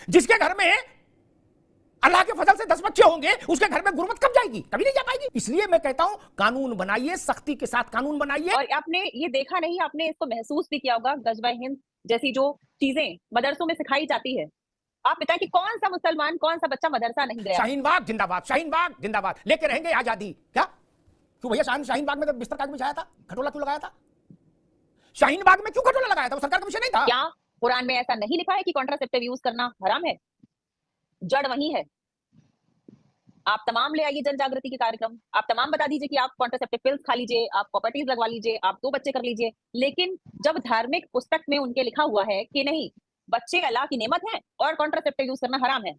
जिसके घर में अल्लाह के फजल से 10 बच्चे होंगे, उसके घर में गुरबत कब जाएगी? कभी नहीं जा पाएगी। इसलिए मैं कहता हूं कानून बनाइए, सख्ती के साथ कानून बनाइए। और आपने ये देखा नहीं, आपने इसको महसूस भी किया होगा, गजवा हिंद जैसी जो चीजें मदरसों में सिखाई जाती है। आप बताएं कि कौन सा मुसलमान, कौन सा बच्चा मदरसा नहीं गया? शाहीन बाग जिंदाबाद, शाहीन बाग जिंदाबाद, लेके रहेंगे आजादी। क्या क्यों भैया शाहीन बाग में तो बिस्तर काट बिछाया था, खटोला क्यों लगाया था? शाहीन बाग में क्यों खटोला लगाया था? वो सरकार का विषय नहीं था। क्या कुरान में ऐसा नहीं लिखा है कि कॉन्ट्रासेप्टिव यूज करना हराम है? जड़ वही है। आप तमाम ले आइए जन जागृति के कार्यक्रम, आप तमाम बता दीजिए कि आप कॉन्ट्रासेप्टिव पिल्स खा लीजिए, आप प्रॉपर्टीज लगवा लीजिए, आप 2 बच्चे कर लीजिए। लेकिन जब धार्मिक पुस्तक में उनके लिखा हुआ है कि नहीं, बच्चे अल्लाह की नेमत है और कॉन्ट्रासेप्टिव यूज करना हराम है,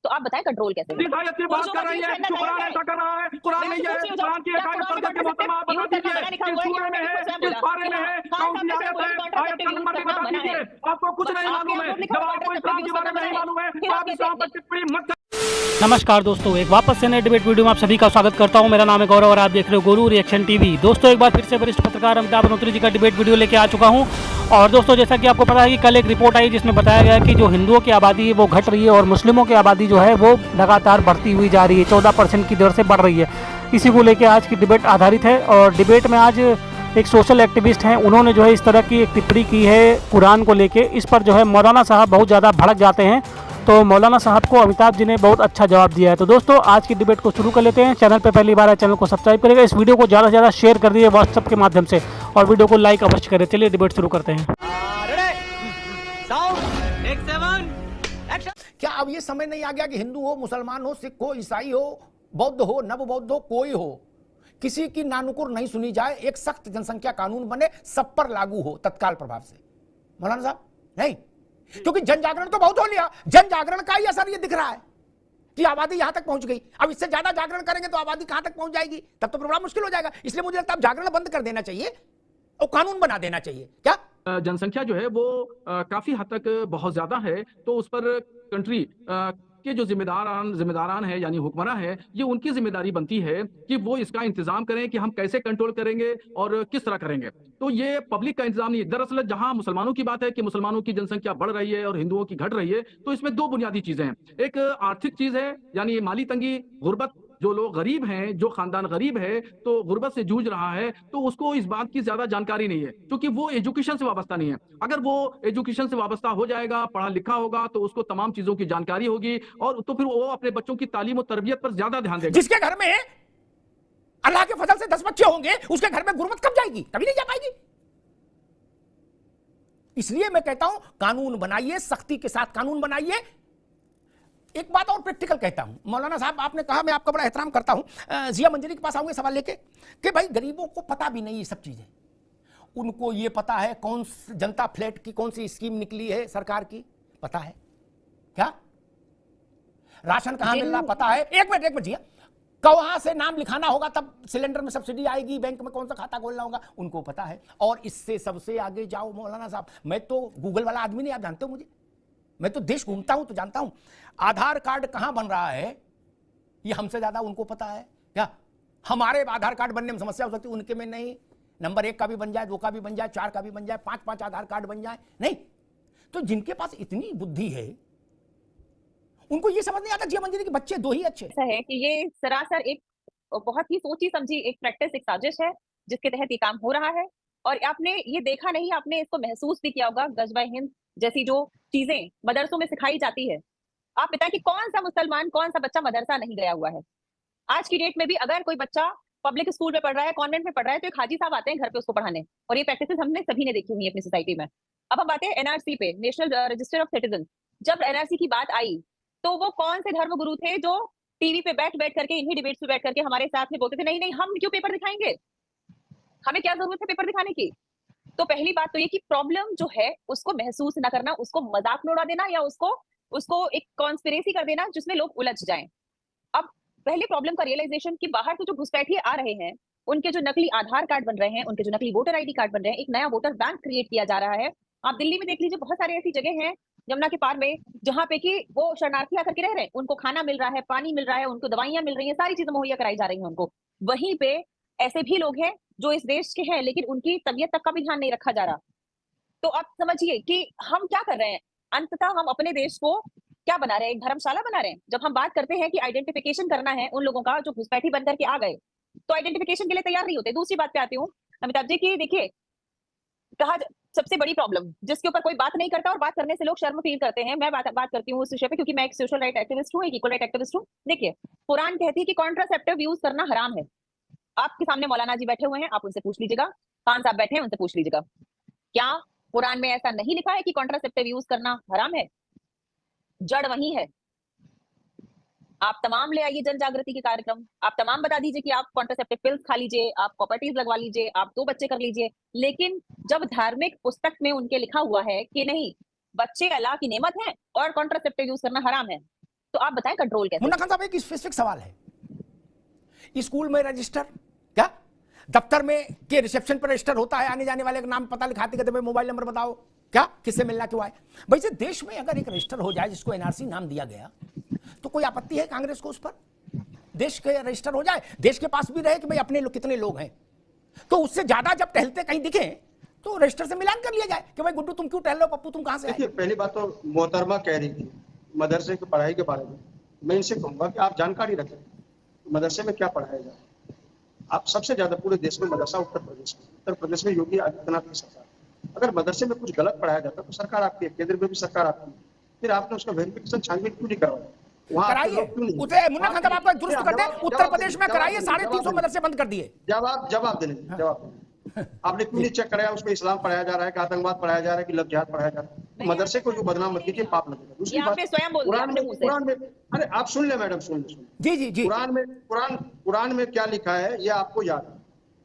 तो आप बताएं कंट्रोल कैसे होगा? बात कर रही है, कुरान ऐसा कर रहा है, कुरान नहीं है, कुरान की एक आयत पढ़ के मोहतरमा आप बता दीजिए किस सूरे में है, किस बारे में है, कौन सी आयत है, आयत का नंबर बता दीजिए। आपको कुछ नहीं मालूम है, जब आपको इस्लाम के बारे में नहीं मालूम है, आप इस्लाम पर टिप्पणी मत। नमस्कार दोस्तों, एक वापस से नए डिबेट वीडियो में आप सभी का स्वागत करता हूं। मेरा नाम है गौरव और आप देख रहे हो गोलू रिएक्शन टीवी। दोस्तों एक बार फिर से वरिष्ठ पत्रकार अमिताभ बनोत्री जी का डिबेट वीडियो लेके आ चुका हूं। और दोस्तों जैसा कि आपको पता है कि कल एक रिपोर्ट आई जिसमें बताया गया कि जो हिंदुओं की आबादी है वो घट रही है और मुस्लिमों की आबादी जो है वो लगातार बढ़ती हुई जा रही है, 14% की दर से बढ़ रही है। इसी को लेकर आज की डिबेट आधारित है। और डिबेट में आज एक सोशल एक्टिविस्ट हैं, उन्होंने जो है इस तरह की एक टिप्पणी की है कुरान को लेके। इस पर जो है मौलाना साहब बहुत ज़्यादा भड़क जाते हैं, तो मौलाना साहब को अमिताभ जी ने बहुत अच्छा जवाब दिया है। तो दोस्तों आज की डिबेट को शुरू कर लेते हैं। चैनल पे पहली बार है, चैनल को सब्सक्राइब करेगा, इस वीडियो को ज़्यादा से ज़्यादा शेयर कर दीजिए व्हाट्सएप के माध्यम से और वीडियो को लाइक अवश्य करें। चलिए डिबेट शुरू करते हैं। क्या अब ये समय नहीं आ गया कि हिंदू हो, मुसलमान हो, सिख हो, ईसाई हो, बौद्ध हो, नव बौद्ध हो, कोई हो, किसी की नानुकुर नहीं सुनी जाए, एक सख्त जनसंख्या कानून बने, सब पर लागू हो तत्काल प्रभाव से? मौलाना साहब नहीं, क्योंकि जन जागरण तो बहुत हो लिया, जन जागरण का ही असर ये दिख रहा है कि आबादी यहां तक पहुंच गई। अब इससे ज्यादा जागरण करेंगे तो आबादी कहां तक पहुंच जाएगी, तब तो प्रोग्राम मुश्किल हो जाएगा। इसलिए मुझे लगता है जागरण बंद कर देना चाहिए और कानून बना देना चाहिए। क्या जनसंख्या जो है वो काफी हद तक बहुत ज्यादा है, तो उस पर कंट्री के जो जिम्मेदारान है यानी हुक्मरान है, ये उनकी जिम्मेदारी बनती है कि वो इसका इंतजाम करें कि हम कैसे कंट्रोल करेंगे और किस तरह करेंगे। तो ये पब्लिक का इंतजाम नहीं है। दरअसल जहां मुसलमानों की बात है कि मुसलमानों की जनसंख्या बढ़ रही है और हिंदुओं की घट रही है, तो इसमें 2 बुनियादी चीजें हैं। एक आर्थिक चीज है यानी माली तंगी, गुर्बत, जो लोग गरीब हैं, जो खानदान गरीब है तो गुर्बत से जूझ रहा है, तो उसको इस बात की ज्यादा जानकारी नहीं है क्योंकि वो एजुकेशन से वाबस्ता नहीं है। अगर वो एजुकेशन से वाबस्ता हो जाएगा, पढ़ा लिखा होगा, तो उसको तमाम चीजों की जानकारी होगी और तो फिर वो अपने बच्चों की तालीम और तरबियत पर ज्यादा ध्यान देगा। जिसके घर में अल्लाह के फजल से 10 बच्चे होंगे, उसके घर में गुरबत कब जाएगी? कभी नहीं जा पाएगी। इसलिए मैं कहता हूं कानून बनाइए, सख्ती के साथ कानून बनाइए। एक बात और प्रैक्टिकल कहता हूं, मौलाना साहब आपने कहा, मैं आपका बड़ा एहतराम करता हूं, जिया मंजरी के पास आऊंगे सवाल लेके कि भाई गरीबों को पता भी नहीं ये सब चीजें, उनको ये पता है कौन जनता फ्लैट की कौन सी स्कीम निकली है सरकार की, पता है क्या? राशन कहां मिल रहा पता है? एक मिनट जिया, कहां से नाम लिखाना होगा तब सिलेंडर में सब्सिडी आएगी, बैंक में कौन सा खाता खोलना होगा, उनको पता है। और इससे सबसे आगे जाओ मौलाना साहब, मैं तो गूगल वाला आदमी नहीं, आप जानते हो मुझे, मैं तो देश घूमता हूं तो जानता हूं आधार कार्ड कहां बन रहा है, ये हमसे ज्यादा उनको पता है। क्या हमारे आधार कार्ड बनने में समस्या हो सकती है, उनके में नहीं। नंबर 1 का भी बन जाए, 2 का भी बन जाए, 4 का भी बन जाए, 5 आधार कार्ड बन जाए, नहीं। तो जिनके पास इतनी बुद्धि है उनको ये समझ नहीं आता जिया मंजरी के बच्चे 2 ही अच्छे। ऐसा है कि ये सरासर एक बहुत ही सोची समझी एक प्रैक्टिस, एक साजिश है जिसके तहत ये काम हो रहा है। और आपने ये देखा नहीं, आपने इसको महसूस भी किया होगा, गजवा हिंद जैसी जो चीजें मदरसों में सिखाई जाती है। आप बताएं कि कौन सा मुसलमान, कौन सा बच्चा मदरसा नहीं गया हुआ है? आज की डेट में भी अगर कोई बच्चा पब्लिक स्कूल में पढ़ रहा है, कॉन्वेंट में पढ़ रहा है, तो एक हाजी साहब आते हैं घर पे उसको पढ़ाने, और ये प्रैक्टिसेस हमने सभी ने देखी हुई है अपनी सोसाइटी में। अब हम आते हैं एनआरसी पे, नेशनल रजिस्टर ऑफ सिटीजन। जब एनआरसी की बात आई तो वो कौन से धर्म गुरु थे जो टीवी पे बैठ करके, इन्हीं डिबेट्स पे बैठ करके हमारे साथ में बोलते थे नहीं हम क्यों पेपर दिखाएंगे, हमें क्या जरूरत है पेपर दिखाने की? तो पहली बात तो ये कि प्रॉब्लम जो है उसको महसूस ना करना, उसको मजाक में उड़ा देना या उसको एक कॉन्स्पिरेसी कर देना जिसमें लोग उलझ जाएं। अब पहले प्रॉब्लम का रियलाइजेशन कि बाहर से जो घुसपैठिए आ रहे हैं, उनके जो नकली आधार कार्ड बन रहे हैं, उनके जो नकली वोटर आईडी कार्ड बन रहे हैं, एक नया वोटर बैंक क्रिएट किया जा रहा है। आप दिल्ली में देख लीजिए, बहुत सारे ऐसी जगह हैं यमुना के पार में जहां पे कि वो शरणार्थी आकर के रह रहे हैं, उनको खाना मिल रहा है, पानी मिल रहा है, उनको दवाइयां मिल रही हैं, सारी चीजें मुहैया कराई जा रही हैं उनको। वहीं पे ऐसे भी लोग हैं जो इस देश के हैं लेकिन उनकी तबीयत तक का भी ध्यान नहीं रखा जा रहा। तो आप समझिए कि हम क्या कर रहे हैं, अंततः हम अपने देश को क्या बना रहे हैं, एक धर्मशाला बना रहे हैं। जब हम बात करते हैं कि आइडेंटिफिकेशन करना है उन लोगों का जो घुसपैठी बनकर के आ गए, तो आइडेंटिफिकेशन के लिए तैयार नहीं होते। दूसरी बात पे आती हूँ अमिताभ जी की, देखिए सबसे बड़ी प्रॉब्लम जिसके ऊपर कोई बात नहीं करता और बात करने से लोग शर्म फील करते हैं, मैं बात करती हूँ उस विषय पे, क्योंकि मैं एक सोशल राइट एक्टिविस्ट हूँ, एक इक्वल राइट एक्टिविस्ट हूँ। देखिए, कुरान कहती है कि कॉन्ट्रासेप्टिव यूज करना हराम है। आपके सामने मौलाना जी बैठे हुए हैं, आप उनसे पूछ लीजिएगा, खान साहब बैठे हैं, उनसे पूछ लीजिएगा, क्या कुरान में ऐसा नहीं लिखा है कि कॉन्ट्रासेप्टिव यूज करना हराम है? जड़ वही है। आप तमाम ले आइए जन जागृति के कार्यक्रम, आप तमाम बता दीजिए कि आप कॉन्ट्रासेप्टिव पिल्स खा लीजिए, आप प्रॉपर्टीज लगवा लीजिए, आप 2 बच्चे कर लीजिए, लेकिन जब धार्मिक पुस्तक में उनके लिखा हुआ है कि नहीं, बच्चे अल्लाह की नेमत है और कॉन्ट्रासेप्टिव यूज करना हराम है, तो आप बताएं कंट्रोल कैसे? मुन्ना खान साहब, एक स्पेसिफिक सवाल है, स्कूल में रजिस्टर, क्या दफ्तर में के रिसेप्शन पर रजिस्टर होता है, आने जाने वाले का नाम पता लिखाते कहते मोबाइल नंबर बताओ, क्या किससे मिलना क्यों आए? वैसे देश में अगर एक रजिस्टर हो जाए जिसको एनआरसी नाम दिया गया, तो कोई आपत्ति है कांग्रेस को उस पर? देश के रजिस्टर हो जाए, देश के पास भी रहे कि भाई अपने लोग कितने लोग हैं, तो उससे ज्यादा जब टहलते कहीं दिखे तो रजिस्टर से मिलान कर लिया जाए कि भाई गुड्डू तुम क्यों टहल रहे हो, पप्पू तुम कहां से आए? पहली बात तो मोहतरमा कह रही थी मदरसे की पढ़ाई के बारे में, मैं इनसे कहूंगा कि आप जानकारी रखें मदरसे में क्या पढ़ाया जाए। आप सबसे ज्यादा पूरे देश में मदरसा उत्तर प्रदेश में योगी आदित्यनाथ की सरकार, अगर मदरसे में कुछ गलत पढ़ाया जाता तो सरकार आपकी है, केंद्र में भी सरकार आपकी है, फिर आपने उसका वेरिफिकेशन छानबीन क्यों नहीं करवाया? कराइए मुन्ना खान साहब, आपको दुरुस्त कर दे, उत्तर प्रदेश में कराइए, 350 मदरसे बंद कर दिए। जवाब देने आपने क्यों नहीं चेक कराया? उसमें इस्लाम पढ़ाया जा रहा है कि आतंकवाद पढ़ाया जा रहा है कि लव जिहाद पढ़ाया जा रहा है? मदरसे को जो बदनाम मत कीजिए, पाप लगेगा। दूसरी बात, कुरान में अरे आप सुन ले मैडम, सुन ले जी। कुरान में क्या लिखा है ये आपको याद है?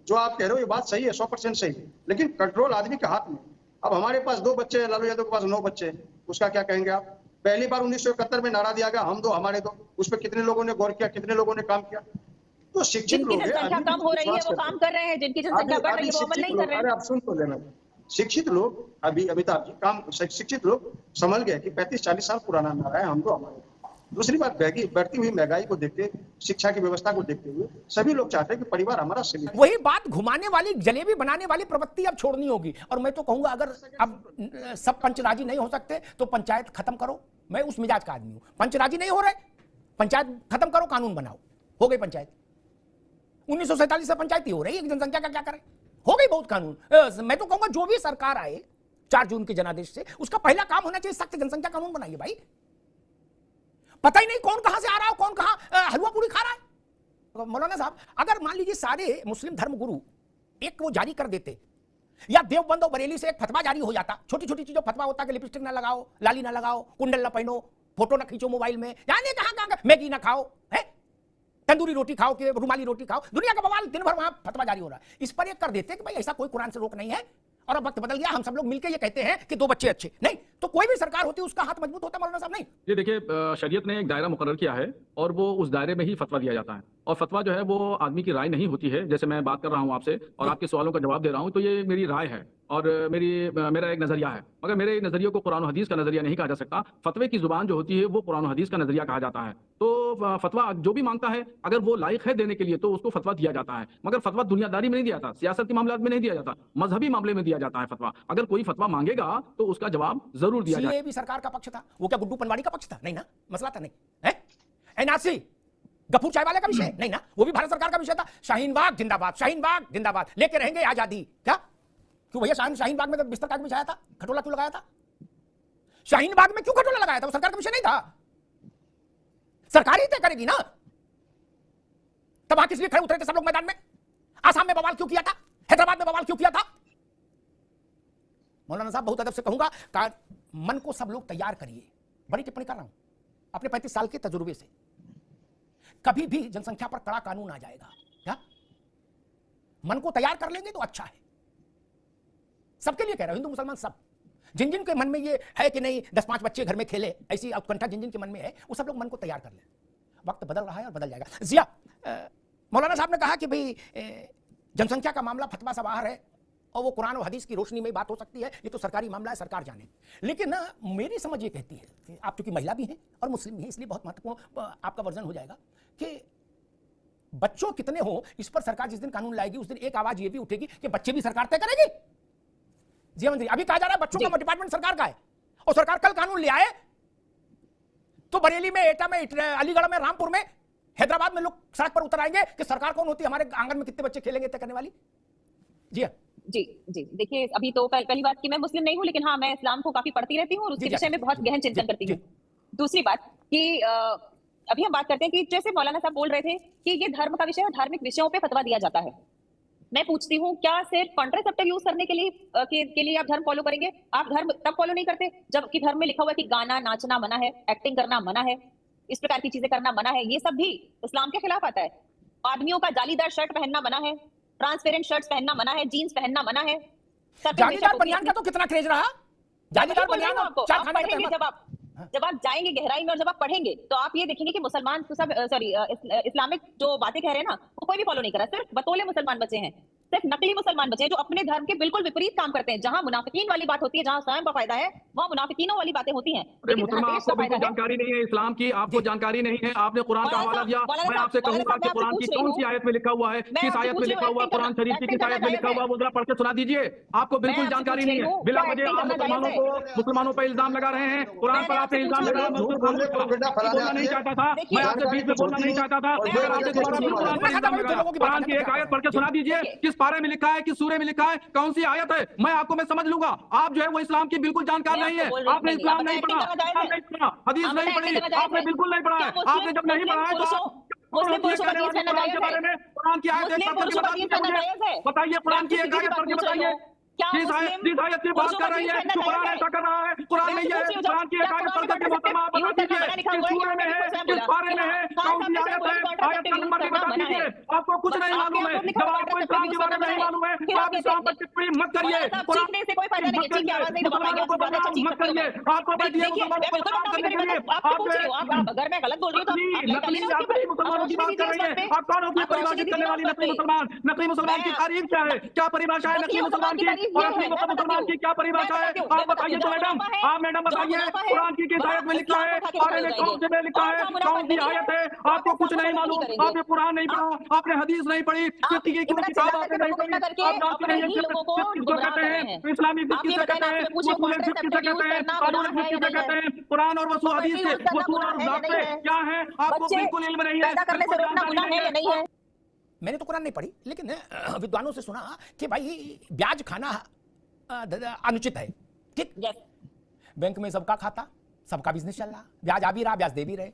जो आप कह रहे हो ये बात सही है, 100% सही है, लेकिन कंट्रोल आदमी के हाथ में। अब हमारे पास 2 बच्चे हैं, लालू यादव के पास 9 बच्चे हैं, उसका क्या कहेंगे आप? पहली बार 1971 में नारा दिया गया, हम 2 हमारे 2, उस पर कितने लोगों ने गौर किया, कितने लोगों ने काम किया? तो शिक्षित लोग जिनकी जनसंख्या कम हो रही है वो काम कर रहे हैं, जिनकी जनसंख्या बढ़ रही है वो अमल नहीं कर रहे हैं। अरे आप सुन तो लेना, शिक्षित लोग अभी अमिताभ जी काम, शिक्षित लोग समझ गए कि 35-40 साल पुराना नारा है, हम 2 हमारे। दूसरी बात, बढ़ती हुई महंगाई को देखते, शिक्षा की व्यवस्था को देखते हुए सभी लोग चाहते हैं कि परिवार हमारा सीमित। वही बात, घुमाने वाली जलेबी बनाने वाली प्रवृत्ति अब छोड़नी होगी। और मैं तो कहूंगा अगर अब सब पंच राजी नहीं हो सकते तो पंचायत खत्म करो। मैं उस मिजाज का आदमी हूं, पंच राजी नहीं हो रहे, पंचायत खत्म करो, कानून बनाओ, हो गई पंचायत। 1947 से पंचायत ही हो रही है, जनसंख्या का क्या करें, हो गई बहुत कानून। मैं तो कहूंगा जो भी सरकार आए 4 जून के जनादेश से, उसका पहला काम होना चाहिए सख्त जनसंख्या कानून बनाइए भाई। पता ही नहीं कौन कहां से आ रहा है, कौन कहां हलवा पूरी खा रहा है। मौलाना साहब, अगर मान लीजिए सारे मुस्लिम धर्म गुरु एक वो जारी कर देते, या देवबंद और बरेली से एक फतवा जारी हो जाता, छोटी छोटी चीजों फतवा होता कि लिपस्टिक ना लगाओ, लाली ना लगाओ, कुंडल ना पहनो, फोटो ना खींचो मोबाइल में, जाने कहां मैगी ना खाओ, है तंदूरी रोटी खाओ कि रुमाली रोटी खाओ, दुनिया का बवाल, दिन भर वहां फतवा जारी हो रहा है। इस पर एक कर देते कि भाई ऐसा कोई कुरान से रोक नहीं है, और अब वक्त बदल गया, हम सब लोग मिलकर ये कहते हैं कि 2 बच्चे अच्छे नहीं, तो कोई भी सरकार होती उसका हाथ मजबूत होता। मौलाना साहब नहीं, ये देखिए, शरीयत ने एक दायरा मुकर्रर किया है और वो उस दायरे में ही फतवा दिया जाता है, और फतवा जो है वो आदमी की राय नहीं होती है। जैसे मैं बात कर रहा हूँ आपसे और आपके सवालों का जवाब दे रहा हूँ, तो ये मेरी राय है और मेरा एक नजरिया है, मगर मेरे नजरिए को कुरान और हदीस का नजरिया नहीं कहा जा सकता। फतवे की जुबान जो होती है वो कुरान और हदीस का नजरिया कहा जाता है। तो फतवा जो भी मांगता है, अगर वो लायक है देने के लिए, तो उसको फतवा दिया जाता है। मगर फतवा दुनियादारी में नहीं दिया जाता, सियासत के मामले में नहीं दिया जाता, मजहबी मामले में दिया जाता है फतवा। अगर कोई फतवा मांगेगा तो उसका जवाब जरूर दिया जाए। ये भी सरकार का पक्ष था, वो क्या गुड्डू पनवाड़ी का पक्ष था? नहीं ना, मसला था नहीं है। एनआरसी गफूर चाय वाले का विषय नहीं ना, वो भी भारत सरकार का विषय था। शाहीन बाग जिंदाबाद, शाहीन बाग जिंदाबाद, लेके रहेंगे आजादी। क्या क्यों भैया, शाहीन बाग में तो बिस्तर काट बिछाया था, खटोला क्यों लगाया था? शाहीन बाग में क्यों खटोला लगाया था? वो सरकार का विषय नहीं था, सरकार ही तय करेगी ना। तब वहां किस लिए खड़े उतरे थे सब लोग मैदान में? आसाम में बवाल क्यों किया था? हैदराबाद में बवाल क्यों किया था? मौलाना साहब, बहुत अदब से कहूंगा, मन को सब लोग तैयार करिए। बड़ी टिप्पणी कर रहा हूं अपने 35 साल के तजुर्बे से। कभी भी जनसंख्या पर कड़ा कानून आ जाएगा, क्या मन को तैयार कर लेंगे तो अच्छा है। सबके लिए कह रहा हूं, हिंदू मुसलमान सब, जिन जिन के मन में ये है कि नहीं 10-5 बच्चे घर में खेले, ऐसी उत्कंठा जिन जिन के मन में है, वो सब लोग मन को तैयार कर ले। वक्त बदल रहा है और बदल जाएगा। जिया, मौलाना साहब ने कहा कि भाई जनसंख्या का मामला फतवा से बाहर है और वो कुरान और हदीस की रोशनी में बात हो सकती है, ये तो सरकारी मामला है, सरकार जाने। लेकिन ना मेरी समझ ये कहती है कि आप चूंकि महिला भी हैं और मुस्लिम भी हैं, इसलिए बहुत महत्वपूर्ण आपका वर्जन हो जाएगा कि बच्चों कितने हो, इस पर सरकार जिस दिन कानून लाएगी उस दिन एक आवाज ये भी उठेगी कि बच्चे भी सरकार तय करेगी। जी मंत्री, अभी कहा जा रहा है बच्चों का डिपार्टमेंट सरकार का है, और सरकार कल कानून ले आए तो बरेली में, एटा में, अलीगढ़ में, रामपुर में, हैदराबाद में लोग सड़क पर उतर आएंगे कि सरकार कौन होती है, हमारे आंगन में कितने बच्चे खेलेंगे तय करने वाली। जी हाँ जी जी, देखिए अभी तो पहली बात कि मैं मुस्लिम नहीं हूँ, लेकिन हाँ मैं इस्लाम को काफी पढ़ती रहती हूँ और उसके विषय में बहुत गहन चिंतन करती हूँ। दूसरी बात कि अभी हम बात करते हैं कि जैसे मौलाना साहब बोल रहे थे कि ये धर्म का विषय है, धार्मिक विषयों पे फतवा दिया जाता है। मैं पूछती हूँ, क्या सिर्फ कॉन्ट्रासेप्टिव यूज करने के लिए आप धर्म फॉलो करेंगे? आप धर्म तब फॉलो नहीं करते जबकि धर्म में लिखा हुआ है कि गाना नाचना मना है, एक्टिंग करना मना है, इस प्रकार की चीजें करना मना है। ये सब भी इस्लाम के खिलाफ आता है। आदमियों का जालीदार शर्ट पहनना मना है, ट्रांसपेरेंट शर्ट्स पहनना मना है, जीन्स पहनना मना है। जालीदार बनियान का तो कितना क्रेज रहा, जालीदार बनियान आपको आप पढ़ेंगे, जब आप जाएंगे गहराई में और जब आप पढ़ेंगे तो आप ये देखेंगे कि मुसलमान तो सब इस्लामिक जो बातें कह रहे हैं ना, वो कोई भी फॉलो नहीं कर रहा। सिर्फ बतौले मुसलमान बचे हैं, सिर्फ नकली मुसलमान बचे हैं जो अपने धर्म के बिल्कुल विपरीत काम करते हैं। जहां मुनाफिकीन वाली बात होती है, जहां स्वयं का फायदा है, वहां मुनाफिकीनों वाली बातें होती हैं। आपको बिल्कुल जानकारी नहीं है इस्लाम की, आपको जानकारी नहीं है, आपने कुरान का हवाला दिया। मैं आपसे कहूंगा कि कुरान की कौन सी आयत में लिखा हुआ है, किस आयत में लिखा हुआ है, कुरान शरीफ की किस आयत में लिखा हुआ है, वो जरा पढ़ के सुना दीजिए। आपको बिल्कुल जानकारी नहीं है, बिला वजह आप मुसलमानों पर इल्जाम लगा रहे हैं, कुरान पर आपने इल्जाम लगाया। बोलना नहीं चाहता था मैं, आपसे बीच में बोलना नहीं चाहता था, मगर आपने दोबारा कुरान की एक आयत पढ़ के सुना दीजिए। किस पारे में लिखा है, किस सूरे में लिखा है, कौन सी आयत है, मैं समझ लूंगा। आप जो है वो इस्लाम की बिल्कुल जानकार नहीं है, आपने इस्लाम नहीं पढ़ा, हदीस नहीं पढ़ी, आपने बिल्कुल नहीं पढ़ा है। आपने जब नहीं पढ़ा है तो कुरान की आयत बताइए, कुरान की एक आयत पढ़ के बताइए किस आयत की बात कर रही है, जो कुरान ऐसा कर रहा है। कुरान में ये है, कुरान की एक आयत पढ़ करके मोहतरमा आप बता दीजिए किस सूरे में है, किस पारे में है, कौन सी आयत है, आयत का नंबर भी बता दीजिए। आपको कुछ नहीं मालूम है, जब आपको इस्लाम के बारे में नहीं मालूम है तो आप इस्लाम पर टिप्पणी मत करिए, कुरान से कोई फायदा नहीं है, मुसलमानों को बदनाम मत करिए। आपको मुसलमानों को बदनाम करने के लिए अगर मैं गलत बोल रही हूं नकली मुसलमानों की बात कर रही है। आप कौन होती है परिभाषित करने वाली नकली मुसलमान? नकली मुसलमान की तारीफ क्या है, क्या परिभाषा है नकली मुसलमान की और असली मुसलमान की क्या परिभाषा है? आप बताइए तो मैडम, आप मैडम बताइए कुरान की किस आयत में लिखा है, पारे में कौन से में लिखा है, कौन सी आयत है? आपको कुछ नहीं मालूम, आपने कुरान नहीं पढ़ा, आपने हदीस नहीं पढ़ी, फिक्ह की किताब आपने नहीं पढ़ी। आप जानते नहीं है किसको कहते हैं, इस्लामी फिक्ह किसे कहते हैं, उसूल फिक्ह किसे कहते हैं, कानून फिक्ह किसे कहते हैं, कुरान और वसूल हदीस के वसूल और ज़ाब्ते क्या है, आपको बिल्कुल इल्म नहीं है। मैंने तो कुरान नहीं पढ़ी, लेकिन विद्वानों से सुना कि भाई ब्याज खाना अनुचित है। ठीक, बैंक में सबका खाता, सबका बिजनेस चल रहा, ब्याज आ भी रहा, ब्याज दे भी रहे,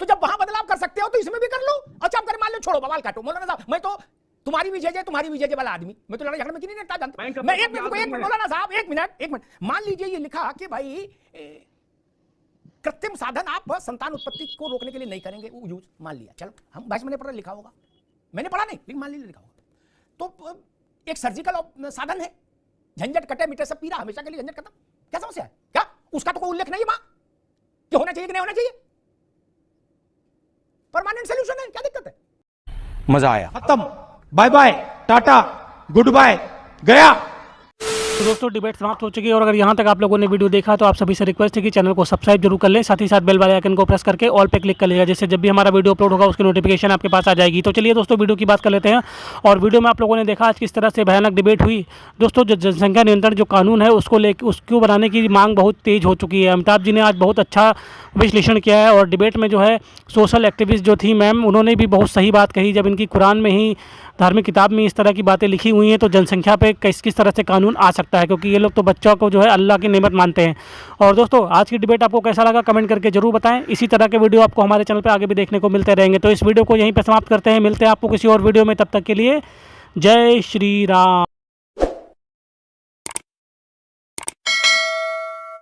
तो जब वहां बदलाव कर सकते हो तो इसमें भी कर लो। अच्छा आप मान लो, छोड़ो बवाल काटो। मौलाना साहब, मैं तो तुम्हारी भी जय तुम्हारी भी जय वाला आदमी, मैं तो लड़ाई झगड़े में नहीं रहता जानता। मैं एक मिनट मौलाना साहब, एक मिनट, मान लीजिए ये लिखा कि भाई कृत्रिम साधन आप संतान उत्पत्ति को रोकने के लिए नहीं करेंगे वो यूज, मान लिया, चलो हम भाषा में पढ़ा लिखा होगा, मैंने पढ़ा नहीं लेकिन मान लीजिए लिखा होगा, तो एक सर्जिकल साधन है, झंझट कटे मिटे सब पीरा, हमेशा के लिए झंझट खत्म। क्या समस्या है? क्या उसका तो कोई उल्लेख नहीं है मां कि होना चाहिए कि नहीं होना चाहिए? परमानेंट सॉल्यूशन है, क्या दिक्कत है? मजा आया, खत्म, बाय बाय, टाटा, गुड बाय, गया। तो दोस्तों डिबेट समाप्त हो चुकी है और अगर यहाँ तक आप लोगों ने वीडियो देखा तो आप सभी से रिक्वेस्ट है कि चैनल को सब्सक्राइब जरूर कर लें, साथ ही साथ बेल वाले आइकन को प्रेस करके ऑल पे क्लिक कर लीजिएगा, जिससे जब भी हमारा वीडियो अपलोड होगा उसकी नोटिफिकेशन आपके पास आ जाएगी। तो चलिए दोस्तों वीडियो की बात कर लेते हैं। और वीडियो में आप लोगों ने देखा आज किस तरह से भयानक डिबेट हुई। दोस्तों जो जनसंख्या नियंत्रण जो कानून है उसको बनाने की मांग बहुत तेज हो चुकी है। अमिताभ जी ने आज बहुत अच्छा विश्लेषण किया है और डिबेट में जो है सोशल एक्टिविस्ट जो थी मैम, उन्होंने भी बहुत सही बात कही। जब इनकी कुरान में ही धार्मिक किताब में इस तरह की बातें लिखी हुई हैं तो जनसंख्या पे किस तरह से कानून आ सकता है, क्योंकि ये लोग तो बच्चों को जो है अल्लाह की नेमत मानते हैं। और दोस्तों आज की डिबेट आपको कैसा लगा कमेंट करके जरूर बताएं। इसी तरह के वीडियो आपको हमारे चैनल पे आगे भी देखने को मिलते रहेंगे। तो इस वीडियो को यहीं पे समाप्त करते हैं, मिलते हैं आपको किसी और वीडियो में, तब तक के लिए जय श्री राम।